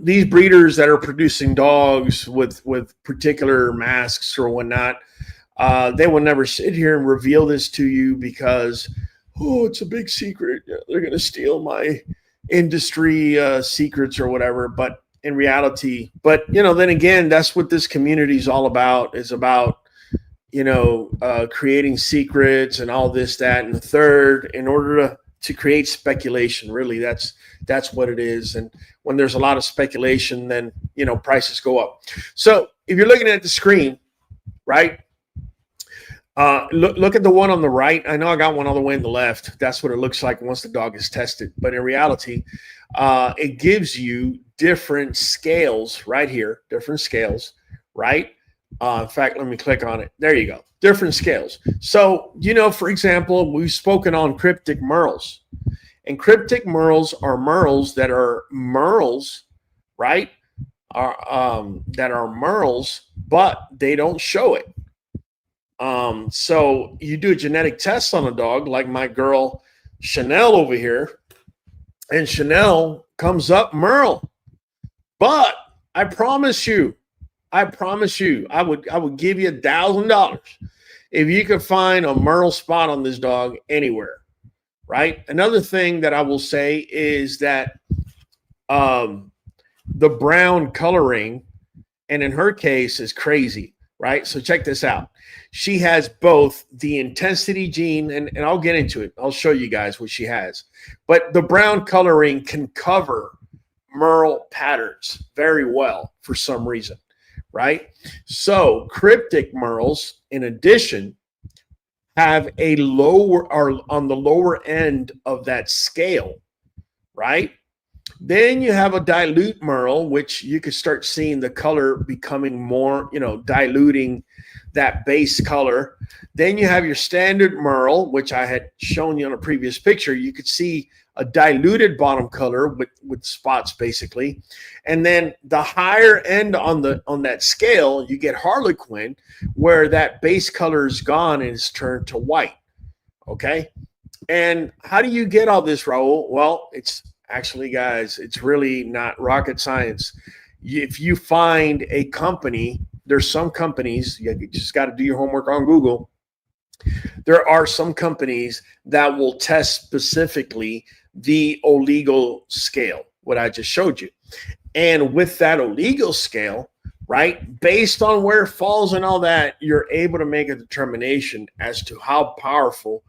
these breeders that are producing dogs with particular masks or whatnot, they will never sit here and reveal this to you because, oh, it's a big secret. They're going to steal my industry secrets or whatever. But in reality, then again, that's what this community is all about. Is about creating secrets and all this, that, and the third in order to create speculation. Really, that's what it is. And when there's a lot of speculation, then prices go up. So if you're looking at the screen, right? Look at the one on the right. I know I got one all the way on the left. That's what it looks like once the dog is tested. But in reality, it gives you different scales right here, different scales, right? In fact, let me click on it. There you go. Different scales. So, for example, we've spoken on cryptic merles. And cryptic merles are merles that are merles, right? That are merles, but they don't show it. So you do a genetic test on a dog, like my girl Chanel over here, and Chanel comes up merle. But I promise you, I would give you $1,000 if you could find a merle spot on this dog anywhere, right? Another thing that I will say is that the brown coloring, and in her case, is crazy, right? So check this out. She has both the intensity gene, and I'll get into it. I'll show you guys what she has. But the brown coloring can cover merle patterns very well for some reason, right? So cryptic merles, in addition, have a lower, or on the lower end of that scale, right? Then you have a dilute merle, which you could start seeing the color becoming more, diluting that base color. Then you have your standard merle, which I had shown you on a previous picture. You could see a diluted bottom color with spots basically. And then the higher end on that scale, you get Harlequin, where that base color is gone and it's turned to white. Okay. And how do you get all this, Raul? Well, it's actually, guys, it's really not rocket science. If you find a company, there's some companies, you just got to do your homework on Google. There are some companies that will test specifically the oligo scale, what I just showed you. And with that oligo scale, right, based on where it falls and all that, you're able to make a determination as to how powerful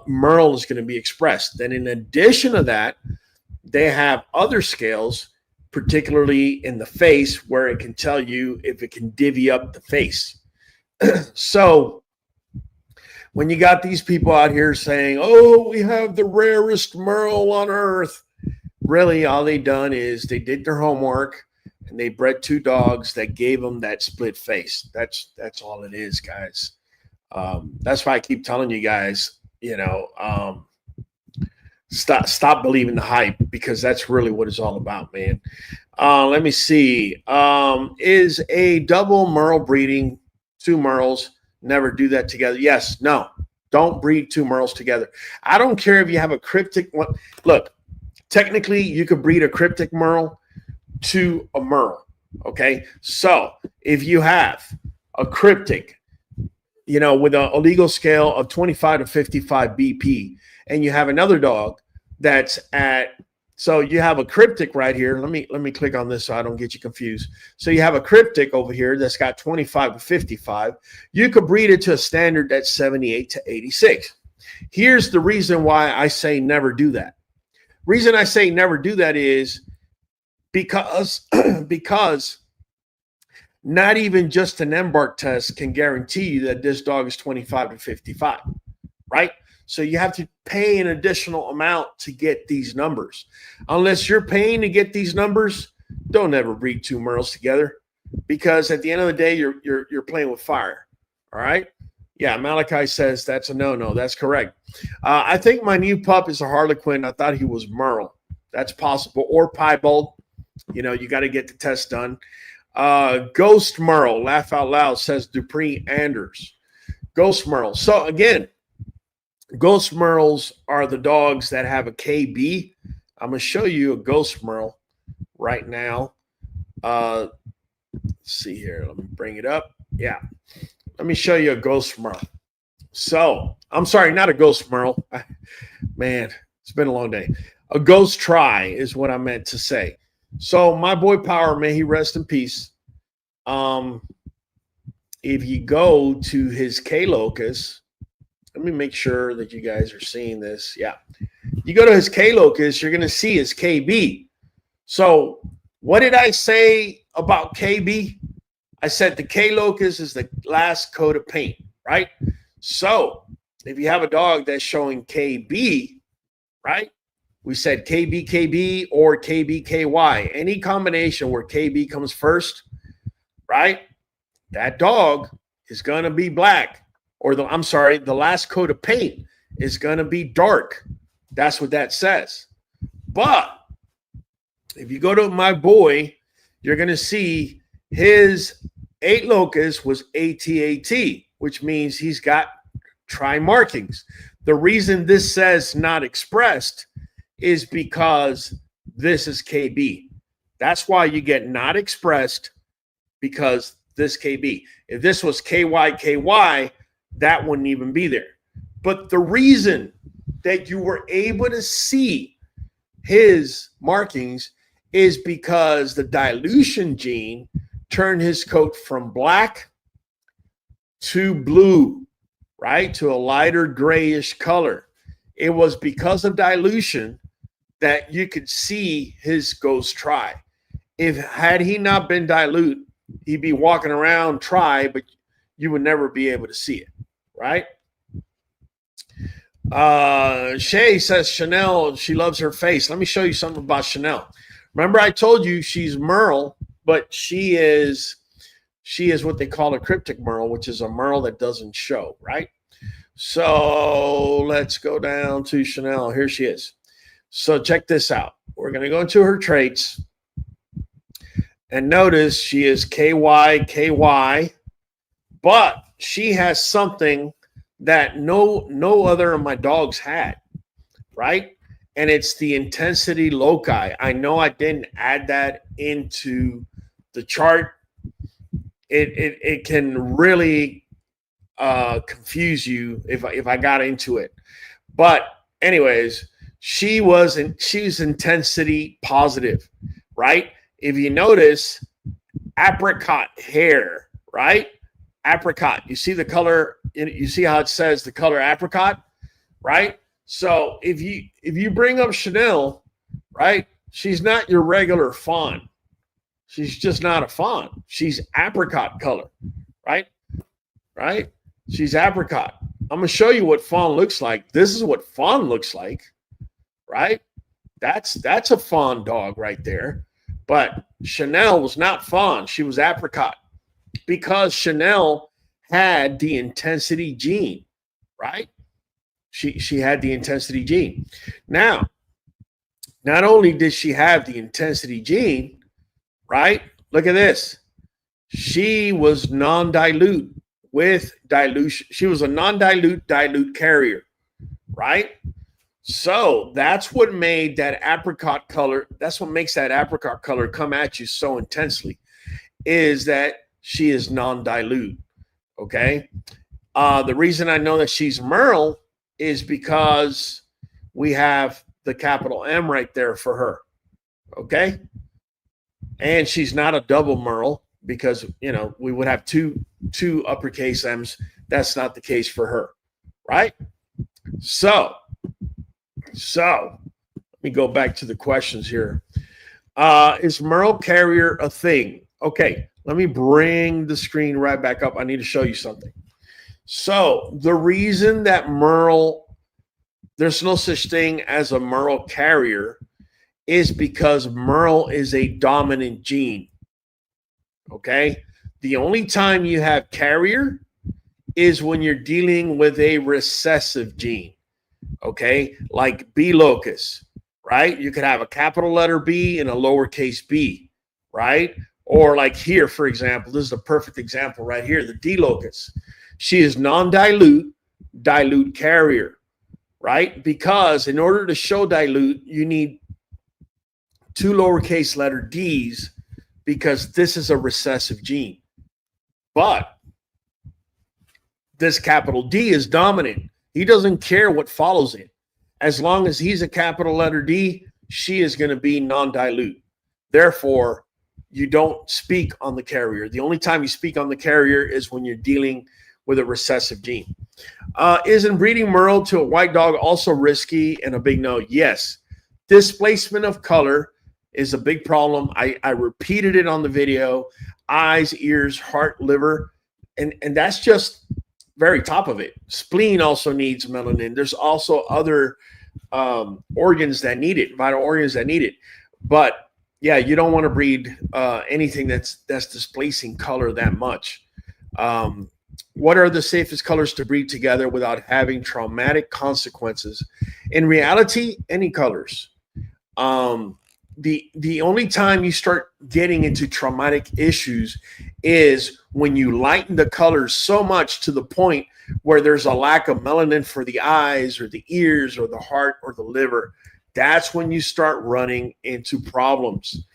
merle is going to be expressed. Then in addition to that, they have other scales, particularly in the face, where it can tell you if it can divvy up the face. So when you got these people out here saying, oh, we have the rarest merle on earth, really all they done is they did their homework and they bred two dogs that gave them that split face. That's all it is, guys. That's why I keep telling you guys, stop believing the hype, because that's really what it's all about, man. Let me see. Is a double merle breeding two merles? Never do that together. Yes, no, don't breed two merles together. I don't care if you have a cryptic one. Look, technically you could breed a cryptic merle to a merle. Okay. So if you have a cryptic, with an oligo scale of 25 to 55 BP, and you have another dog that's so you have a cryptic right here. Let me click on this so I don't get you confused. So you have a cryptic over here that's got 25 to 55. You could breed it to a standard that's 78 to 86. Here's the reason why I say never do that. Reason I say never do that is because not even just an embark test can guarantee you that this dog is 25 to 55, right? So you have to pay an additional amount to get these numbers. Unless you're paying to get these numbers, don't ever breed two merles together, because at the end of the day, you're playing with fire. All right. Yeah, Malachi says that's a no. That's correct. I think my new pup is a Harlequin. I thought he was merle. That's possible. Or piebald. You got to get the test done. Ghost merle, laugh out loud, says Dupree Anders. Ghost merle. So again, ghost merles are the dogs that have a KB. I'm going to show you a ghost merle. right now. Let's see here. Let me bring it up. Yeah. Let me show you a ghost merle. So, I'm sorry, not a ghost merle. Man, it's been a long day. A ghost try is what I meant to say. So, my boy Power, may he rest in peace. If you go to his K locus, let me make sure that you guys are seeing this. Yeah. You go to his K locus, you're going to see his KB. So, what did I say about KB? I said the K locus is the last coat of paint, right? So, if you have a dog that's showing KB, right? We said KB or KB any combination where KB comes first, right? That dog is going to be black, or the last coat of paint is going to be dark. That's what that says. But if you go to my boy, you're going to see his 8 locus was ATAT, which means he's got tri markings. The reason this says not expressed is because this is KB. That's why you get not expressed, because this KB. If this was KY, that wouldn't even be there. But the reason that you were able to see his markings is because the dilution gene turned his coat from black to blue, right? To a lighter grayish color. It was because of dilution that you could see his ghost tri. Had he not been dilute, he'd be walking around tri, but you would never be able to see it, right? Shay says Chanel, she loves her face. Let me show you something about Chanel. Remember I told you she's merle, but she is what they call a cryptic merle, which is a merle that doesn't show, right? So let's go down to Chanel. Here she is. So check this out. We're going to go into her traits. And notice she is KY, but she has something that no other of my dogs had, right? And it's the intensity loci. I know I didn't add that into the chart. It can really confuse you if I got into it. But anyways, she's intensity positive, right? If you notice, apricot hair, right? Apricot. You see the color, you see how it says the color apricot, right? So if you bring up Chanel, right? She's not your regular fawn. She's just not a fawn. She's apricot color, right? Right? She's apricot. I'm going to show you what fawn looks like. This is what fawn looks like, right? That's a fawn dog right there. But Chanel was not fawn. She was apricot because Chanel had the intensity gene, right? She had the intensity gene. Now, not only did she have the intensity gene, right? Look at this. She was non-dilute with dilution. She was a non-dilute dilute carrier, right? So that's what made that apricot color, that's what makes that apricot color come at you so intensely, is that she is non-dilute, okay? The reason I know that she's merle is because we have the capital M right there for her, okay? And she's not a double merle because, we would have two uppercase M's. That's not the case for her, right? So let me go back to the questions here. Is merle carrier a thing? Okay, let me bring the screen right back up. I need to show you something. So the reason that there's no such thing as a merle carrier is because merle is a dominant gene. Okay? The only time you have carrier is when you're dealing with a recessive gene. Okay? Like B locus, right? You could have a capital letter B and a lowercase b, right? Or like here, for example, this is a perfect example right here, the D locus. She is non-dilute, dilute carrier, right? Because in order to show dilute, you need 2 lowercase letter d's because this is a recessive gene. But this capital D is dominant. He doesn't care what follows it. As long as he's a capital letter D, she is going to be non-dilute. Therefore, you don't speak on the carrier. The only time you speak on the carrier is when you're dealing with a recessive gene. Isn't breeding Merle to a white dog also risky? And a big no. Yes. Displacement of color is a big problem. I repeated it on the video. Eyes, ears, heart, liver. And that's just very top of it. Spleen also needs melanin. There's also other organs that need it, vital organs that need it. But yeah, you don't want to breed anything that's displacing color that much. What are the safest colors to breed together without having traumatic consequences? In reality, any colors. The only time you start getting into traumatic issues is when you lighten the colors so much to the point where there's a lack of melanin for the eyes or the ears or the heart or the liver. That's when you start running into problems.